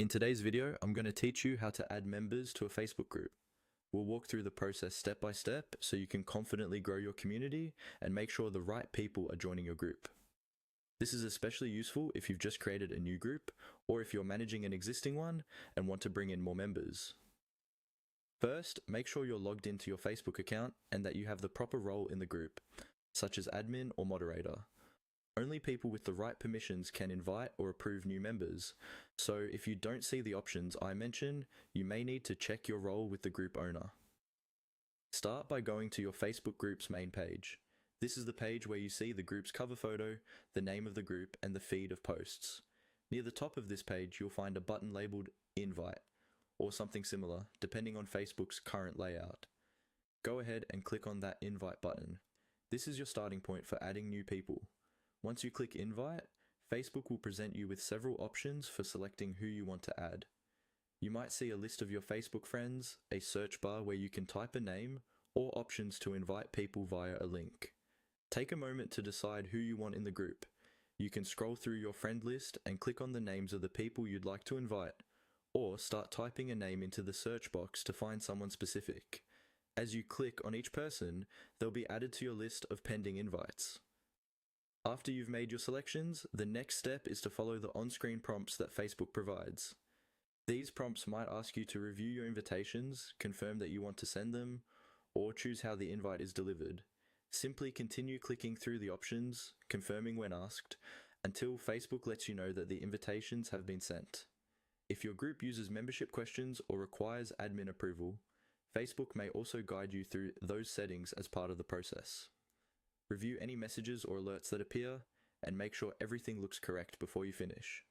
In today's video, I'm going to teach you how to add members to a Facebook group. We'll walk through the process step by step so you can confidently grow your community and make sure the right people are joining your group. This is especially useful if you've just created a new group or if you're managing an existing one and want to bring in more members. First, make sure you're logged into your Facebook account and that you have the proper role in the group, such as admin or moderator. Only people with the right permissions can invite or approve new members, so if you don't see the options I mention, you may need to check your role with the group owner. Start by going to your Facebook group's main page. This is the page where you see the group's cover photo, the name of the group, and the feed of posts. Near the top of this page, you'll find a button labeled Invite, or something similar, depending on Facebook's current layout. Go ahead and click on that Invite button. This is your starting point for adding new people. Once you click Invite, Facebook will present you with several options for selecting who you want to add. You might see a list of your Facebook friends, a search bar where you can type a name, or options to invite people via a link. Take a moment to decide who you want in the group. You can scroll through your friend list and click on the names of the people you'd like to invite, or start typing a name into the search box to find someone specific. As you click on each person, they'll be added to your list of pending invites. After you've made your selections, the next step is to follow the on-screen prompts that Facebook provides. These prompts might ask you to review your invitations, confirm that you want to send them, or choose how the invite is delivered. Simply continue clicking through the options, confirming when asked, until Facebook lets you know that the invitations have been sent. If your group uses membership questions or requires admin approval, Facebook may also guide you through those settings as part of the process. Review any messages or alerts that appear, and make sure everything looks correct before you finish.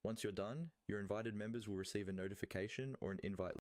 Once you're done, your invited members will receive a notification or an invite